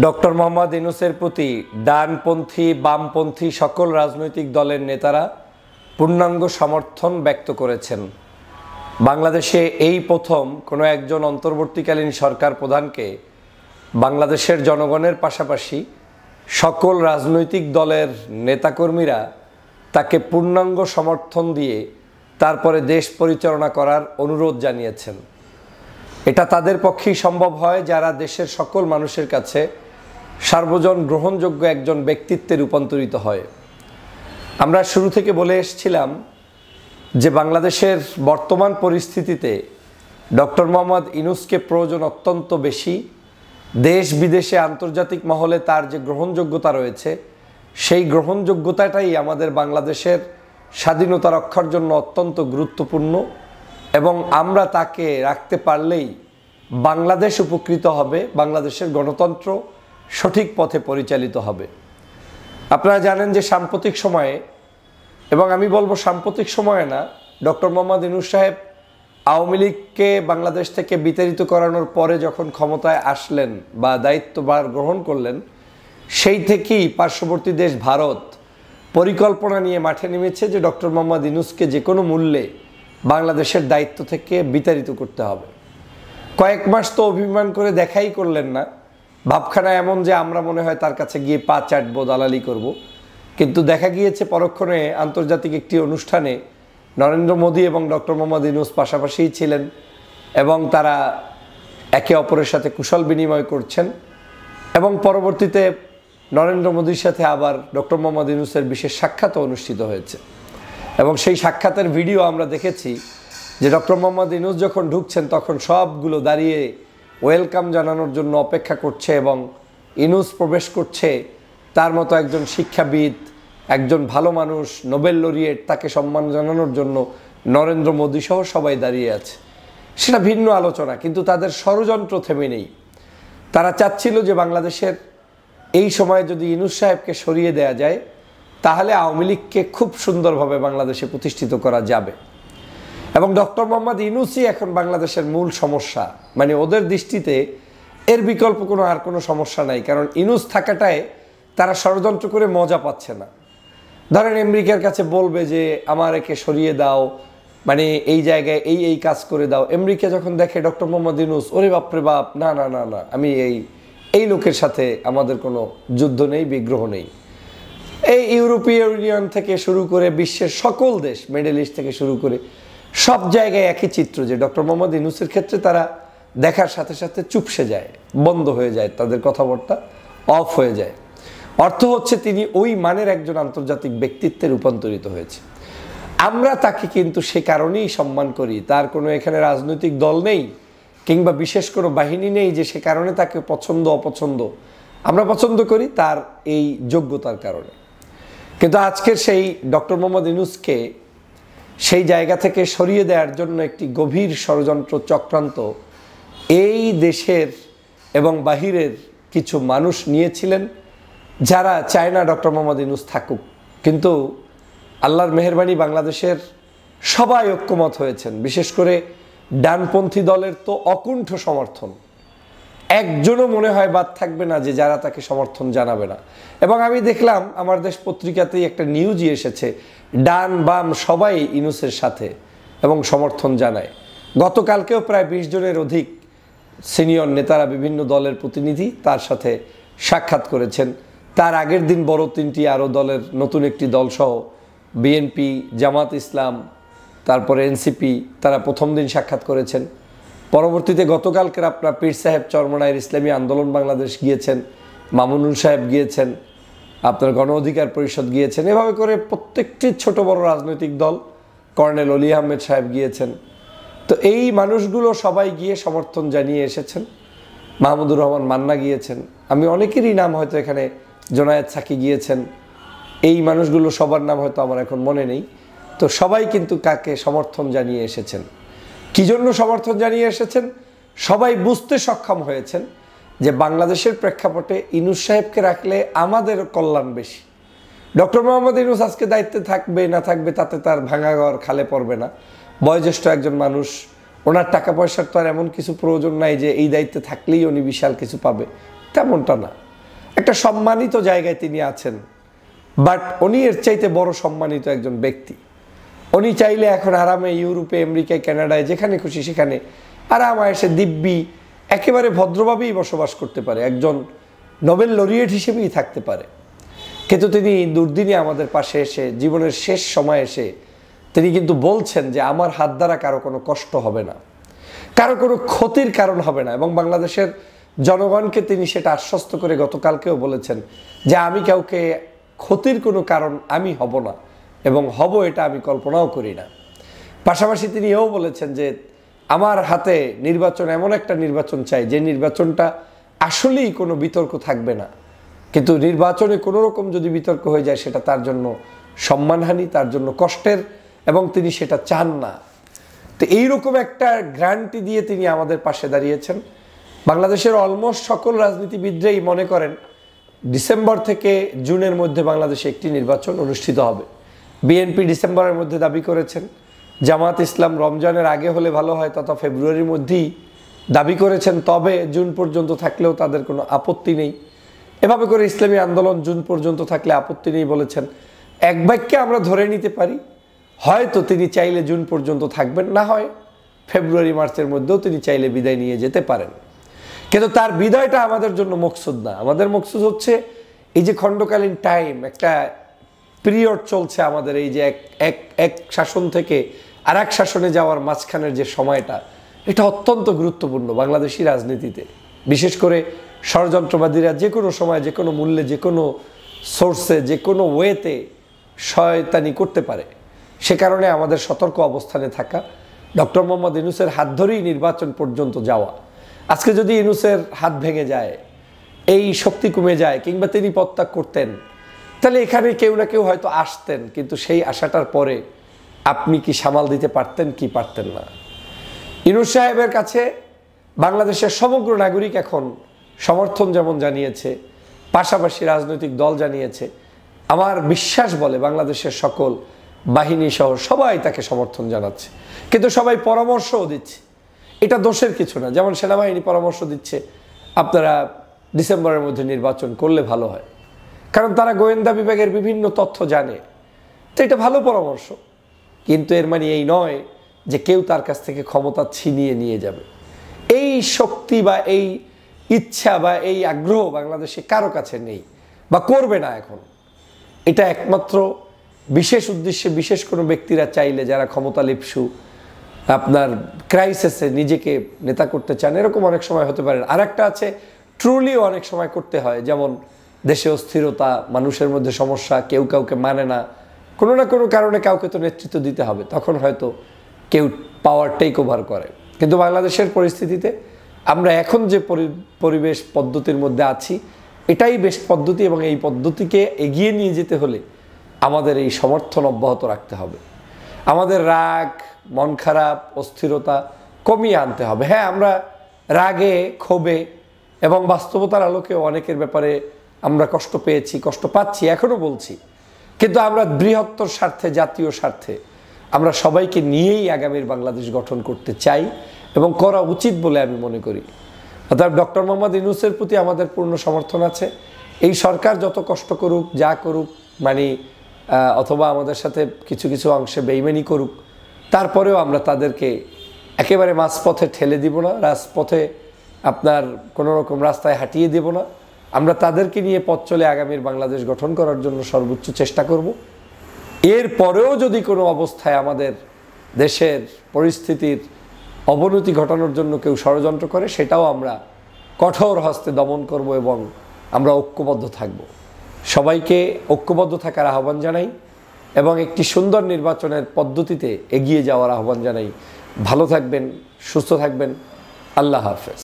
Doctor Mohammad ইউনূসের প্রতি ডানপন্থী বামপন্থী সকল রাজনৈতিক দলের নেতারা পূর্ণাঙ্গ সমর্থন ব্যক্ত করেছেন। বাংলাদেশে এই প্রথম কোনো একজন অন্তর্বর্তীকালীন সরকার প্রধানকে বাংলাদেশের জনগণের পাশাপাশি সকল রাজনৈতিক দলের নেতাকর্মীরা তাকে পূর্ণাঙ্গ সমর্থন দিয়ে তারপরে দেশ পরিচালনা করার অনুরোধ জানিয়েছেন। এটা তাদের পক্ষেই সম্ভব হয় যারা দেশের সকল মানুষের কাছে সার্বজন গ্রহণযোগ্য একজন ব্যক্তিত্বে রূপান্তরিত হয়। আমরা শুরু থেকে বলে এসেছিলাম যে বাংলাদেশের বর্তমান পরিস্থিতিতে ডক্টর মোহাম্মদ ইউনূসকে প্রয়োজন অত্যন্ত বেশি। দেশ বিদেশে আন্তর্জাতিক মহলে তার যে গ্রহণযোগ্যতা রয়েছে সেই গ্রহণযোগ্যতাটাই আমাদের বাংলাদেশের স্বাধীনতা রক্ষার জন্য অত্যন্ত গুরুত্বপূর্ণ এবং আমরা তাকে রাখতে পারলেই বাংলাদেশ উপকৃত হবে, বাংলাদেশের গণতন্ত্র সঠিক পথে পরিচালিত হবে। আপনারা জানেন যে সাম্প্রতিক সময়ে, এবং আমি বলবো সাম্প্রতিক সময়ে না, ডক্টর মোহাম্মদ ইউনূস সাহেব আওয়ামী লীগকে বাংলাদেশ থেকে বিতাড়িত করানোর পরে যখন ক্ষমতায় আসলেন বা দায়িত্বভার গ্রহণ করলেন, সেই থেকেই পার্শ্ববর্তী দেশ ভারত পরিকল্পনা নিয়ে মাঠে নেমেছে যে ডক্টর মোহাম্মদ ইউনূসকে যে কোনো মূল্যে বাংলাদেশের দায়িত্ব থেকে বিতাড়িত করতে হবে। কয়েক মাস তো অভিমান করে দেখাই করলেন না, ভাবখানা এমন যে আমরা মনে হয় তার কাছে গিয়ে পা চাটবো, দালালি করব। কিন্তু দেখা গিয়েছে পরক্ষণে আন্তর্জাতিক একটি অনুষ্ঠানে নরেন্দ্র মোদী এবং ডক্টর মোহাম্মদ ইউনূস পাশাপাশিই ছিলেন এবং তারা একে অপরের সাথে কুশল বিনিময় করছেন এবং পরবর্তীতে নরেন্দ্র মোদীর সাথে আবার ডক্টর মোহাম্মদ ইউনূসের বিশেষ সাক্ষাৎও অনুষ্ঠিত হয়েছে এবং সেই সাক্ষাতের ভিডিও আমরা দেখেছি যে ডক্টর মোহাম্মদ ইউনূস যখন ঢুকছেন তখন সবগুলো দাঁড়িয়ে ওয়েলকাম জানানোর জন্য অপেক্ষা করছে এবং ইউনূস প্রবেশ করছে তার মতো একজন শিক্ষাবিদ, একজন ভালো মানুষ, নোবেল লরিয়েট, তাকে সম্মান জানানোর জন্য নরেন্দ্র মোদী সহ সবাই দাঁড়িয়ে আছে। সেটা ভিন্ন আলোচনা, কিন্তু তাদের ষড়যন্ত্র থেমে নেই। তারা চাচ্ছিল যে বাংলাদেশের এই সময়ে যদি ইউনূস সাহেবকে সরিয়ে দেয়া যায় তাহলে আওয়ামী লীগকে খুব সুন্দরভাবে বাংলাদেশে প্রতিষ্ঠিত করা যাবে এবং ডক্টর মোহাম্মদ ইউনূসই এখন বাংলাদেশের মূল সমস্যা। মানে ওদের দৃষ্টিতে এর বিকল্প আর কোনো সমস্যা নাই, কারণ ইউনূস থাকাটায় তারা ষড়যন্ত্র করে মজা পাচ্ছে না। ধরেন আমেরিকার কাছে বলবে যে আমার একে সরিয়ে দাও, মানে এই জায়গায় এই কাজ করে দাও। আমেরিকা যখন দেখে ডক্টর মোহাম্মদ ইউনূস, ওরে বাপরে বাপ, না না না না, আমি এই লোকের সাথে আমাদের কোনো যুদ্ধ নেই, বিগ্রহ নেই। এই ইউরোপীয় ইউনিয়ন থেকে শুরু করে বিশ্বের সকল দেশ, মিডল ইস্ট থেকে শুরু করে সব জায়গায় একই চিত্র যে ডক্টর মোহাম্মদ ইউনূসের ক্ষেত্রে তারা দেখার সাথে সাথে চুপসে যায়, বন্ধ হয়ে যায়, তাদের কথাবার্তা অফ হয়ে যায়। অর্থ হচ্ছে তিনি ওই মানের একজন আন্তর্জাতিক ব্যক্তিত্বে রূপান্তরিত হয়েছে। আমরা তাকে কিন্তু সে কারণেই সম্মান করি, তার কোনো এখানে রাজনৈতিক দল নেই কিংবা বিশেষ কোনো বাহিনী নেই যে সে কারণে তাকে পছন্দ অপছন্দ। আমরা পছন্দ করি তার এই যোগ্যতার কারণে। কিন্তু আজকের সেই ডক্টর মোহাম্মদ ইউনূসকে সেই জায়গা থেকে সরিয়ে দেওয়ার জন্য একটি গভীর ষড়যন্ত্র চক্রান্ত এই দেশের এবং বাহিরের কিছু মানুষ নিয়েছিলেন, যারা চায় না ডক্টর মোহাম্মদ ইউনূস থাকুক। কিন্তু আল্লাহর মেহেরবানি বাংলাদেশের সবাই ঐক্যমত হয়েছেন, বিশেষ করে ডানপন্থী দলের তো অকুণ্ঠ সমর্থন। একজনও মনে হয় বাদ থাকবে না যে যারা তাকে সমর্থন জানাবে না। এবং আমি দেখলাম আমার দেশ পত্রিকাতেই একটা নিউজই এসেছে, ডান বাম সবাই ইউনূসের সাথে এবং সমর্থন জানায়। গতকালকেও প্রায় 20 জনের অধিক সিনিয়র নেতারা, বিভিন্ন দলের প্রতিনিধি তার সাথে সাক্ষাৎ করেছেন। তার আগের দিন বড় 3টি আরও দলের নতুন একটি দলসহ বিএনপি, জামাত ইসলাম, তারপরে এনসিপি, তারা প্রথম দিন সাক্ষাৎ করেছেন। পরবর্তীতে গতকালকের আপনার পীর সাহেব চরমনাইয়ের ইসলামী আন্দোলন বাংলাদেশ গিয়েছেন, মামুনুল সাহেব গিয়েছেন, আপনার গণ অধিকার পরিষদ গিয়েছেন। এভাবে করে প্রত্যেকটি ছোট বড় রাজনৈতিক দল, কর্নেল অলি আহমেদ সাহেব গিয়েছেন। তো এই মানুষগুলো সবাই গিয়ে সমর্থন জানিয়ে এসেছেন। মাহমুদুর রহমান মান্না গিয়েছেন, আমি অনেকেরই নাম হয়তো এখানে, জোনায়েদ সাকি গিয়েছেন। এই মানুষগুলো সবার নাম হয়তো আমার এখন মনে নেই। তো সবাই কিন্তু কাকে সমর্থন জানিয়ে এসেছেন, কী জন্য সমর্থন জানিয়ে এসেছেন? সবাই বুঝতে সক্ষম হয়েছেন যে বাংলাদেশের প্রেক্ষাপটে ইউনূস সাহেবকে রাখলে আমাদের কল্যাণ বেশি। ডক্টর মোহাম্মদ ইউনূস আজকে দায়িত্বে থাকবে না থাকবে তাতে তার ভাঙা ঘর খালে পড়বে না। বয়োজ্যেষ্ঠ একজন মানুষ, ওনার টাকা পয়সার তো আর এমন কিছু প্রয়োজন নাই যে এই দায়িত্বে থাকলেই উনি বিশাল কিছু পাবে, তেমনটা না। একটা সম্মানিত জায়গায় তিনি আছেন, বাট উনি এর চাইতে বড় সম্মানিত একজন ব্যক্তি। উনি চাইলে এখন আরামে ইউরোপে, আমেরিকায়, কানাডায়, যেখানে খুশি সেখানে আরামে এসে দিব্যি একেবারে ভদ্রভাবেই বসবাস করতে পারে, একজন নোবেল লরিয়েট হিসেবেই থাকতে পারে। কিন্তু তিনি দুর্দিনে আমাদের পাশে এসে, জীবনের শেষ সময় এসে তিনি কিন্তু বলছেন যে আমার হাত দ্বারা কারো কোনো কষ্ট হবে না, কারো কোনো ক্ষতির কারণ হবে না। এবং বাংলাদেশের জনগণকে তিনি সেটা আশ্বস্ত করে গতকালকেও বলেছেন যে আমি কাউকে ক্ষতির কোনো কারণ আমি হব না, এবং হব এটা আমি কল্পনাও করি না। পাশাপাশি তিনি এও বলেছেন যে আমার হাতে নির্বাচন, এমন একটা নির্বাচন চাই যে নির্বাচনটা আসলেই কোনো বিতর্ক থাকবে না, কিন্তু নির্বাচনে কোনো রকম যদি বিতর্ক হয়ে যায় সেটা তার জন্য সম্মানহানি, তার জন্য কষ্টের, এবং তিনি সেটা চান না। তো এইরকম একটা গ্যারান্টি দিয়ে তিনি আমাদের পাশে দাঁড়িয়েছেন। বাংলাদেশের অলমোস্ট সকল রাজনীতিবিদরাই মনে করেন ডিসেম্বর থেকে জুনের মধ্যে বাংলাদেশে একটি নির্বাচন অনুষ্ঠিত হবে। বিএনপি ডিসেম্বরের মধ্যে দাবি করেছেন, জামাত ইসলাম রমজানের আগে হলে ভালো হয় তথা ফেব্রুয়ারির মধ্যেই দাবি করেছেন, তবে জুন পর্যন্ত থাকলেও তাদের কোনো আপত্তি নেই। এভাবে করে ইসলামী আন্দোলন জুন পর্যন্ত থাকলে আপত্তি নেই বলেছেন। এক বাক্যে আমরা ধরে নিতে পারি হয়তো তিনি চাইলে জুন পর্যন্ত থাকবেন, না হয় ফেব্রুয়ারি মার্চের মধ্যেও তিনি চাইলে বিদায় নিয়ে যেতে পারেন। কিন্তু তার বিদায়টা আমাদের জন্য মকসুদ না। আমাদের মকসুদ হচ্ছে এই যে খণ্ডকালীন টাইম, একটা পিরিয়ড চলছে আমাদের, এই যে এক শাসন থেকে আর এক শাসনে যাওয়ার মাঝখানের যে সময়টা, এটা অত্যন্ত গুরুত্বপূর্ণ বাংলাদেশি রাজনীতিতে। বিশেষ করে ষড়যন্ত্রবাদীরা যে কোনো সময়, যে কোনো মূল্যে, যে কোনো সোর্সে, যে কোনো ওয়েতে শয়তানি করতে পারে। সে কারণে আমাদের সতর্ক অবস্থানে থাকা, ডক্টর মোহাম্মদ ইউনূসের হাত ধরেই নির্বাচন পর্যন্ত যাওয়া। আজকে যদি ইউনূসের হাত ভেঙে যায়, এই শক্তি কমে যায়, কিংবা তিনি পদত্যাগ করতেন, তাহলে এখানে কেউ না কেউ হয়তো আসতেন, কিন্তু সেই আশাটার পরে আপনি কি সামাল দিতে পারতেন কি পারতেন না। ইউনূস সাহেবের কাছে বাংলাদেশের সমগ্র নাগরিক এখন সমর্থন যেমন জানিয়েছে, পাশাপাশি রাজনৈতিক দল জানিয়েছে, আমার বিশ্বাস বলে বাংলাদেশের সকল বাহিনী সহ সবাই তাকে সমর্থন জানাচ্ছে। কিন্তু সবাই পরামর্শও দিচ্ছে, এটা দোষের কিছু না। যেমন সেনাবাহিনী পরামর্শ দিচ্ছে আপনারা ডিসেম্বরের মধ্যে নির্বাচন করলে ভালো হয়, কারণ তারা গোয়েন্দা বিভাগের বিভিন্ন তথ্য জানে। তো এটা ভালো পরামর্শ, কিন্তু এর মানে এই নয় যে কেউ তার কাছ থেকে ক্ষমতা ছিনিয়ে নিয়ে যাবে। এই শক্তি বা এই ইচ্ছা বা এই আগ্রহ বাংলাদেশে কারো কাছে নেই বা করবে না এখন। এটা একমাত্র বিশেষ উদ্দেশ্যে বিশেষ কোনো ব্যক্তিরা চাইলে, যারা ক্ষমতা লিপ্সু, আপনার ক্রাইসিসে নিজেকে নেতা করতে চান, এরকম অনেক সময় হতে পারে। আর একটা আছে ট্রুলিও অনেক সময় করতে হয়, যেমন দেশে অস্থিরতা, মানুষের মধ্যে সমস্যা, কেউ কাউকে মানে না, কোনো না কোনো কারণে কাউকে তো নেতৃত্ব দিতে হবে, তখন হয়তো কেউ পাওয়ার টেক ওভার করে। কিন্তু বাংলাদেশের পরিস্থিতিতে আমরা এখন যে পরিবেশ পদ্ধতির মধ্যে আছি, এটাই বেস্ট পদ্ধতি, এবং এই পদ্ধতিকে এগিয়ে নিয়ে যেতে হলে আমাদের এই সমর্থন অব্যাহত রাখতে হবে। আমাদের রাগ, মন খারাপ, অস্থিরতা কমিয়ে আনতে হবে। হ্যাঁ, আমরা রাগে, ক্ষোভে এবং বাস্তবতার আলোকে অনেকের ব্যাপারে আমরা কষ্ট পেয়েছি, কষ্ট পাচ্ছি, এখনও বলছি, কিন্তু আমরা বৃহত্তর স্বার্থে, জাতীয় স্বার্থে আমরা সবাইকে নিয়েই আগামীর বাংলাদেশ গঠন করতে চাই এবং করা উচিত বলে আমি মনে করি। অর্থাৎ ডক্টর মোহাম্মদ ইউনূসের প্রতি আমাদের পূর্ণ সমর্থন আছে। এই সরকার যত কষ্ট করুক, যা করুক, মানে অথবা আমাদের সাথে কিছু কিছু অংশে বেইমানি করুক, তারপরেও আমরা তাদেরকে একেবারে মাঝপথে ঠেলে দিব না, রাজপথে আপনার কোনো রকম রাস্তায় হাঁটিয়ে দেব না। আমরা তাদেরকে নিয়ে পথ চলে আগামীর বাংলাদেশ গঠন করার জন্য সর্বোচ্চ চেষ্টা করব। এর পরেও যদি কোনো অবস্থায় আমাদের দেশের পরিস্থিতির অবনতি ঘটানোর জন্য কেউ ষড়যন্ত্র করে, সেটাও আমরা কঠোর হস্তে দমন করব এবং আমরা ঐক্যবদ্ধ থাকব। সবাইকে ঐক্যবদ্ধ থাকার আহ্বান জানাই এবং একটি সুন্দর নির্বাচনের পদ্ধতিতে এগিয়ে যাওয়ার আহ্বান জানাই। ভালো থাকবেন, সুস্থ থাকবেন। আল্লাহ হাফেজ।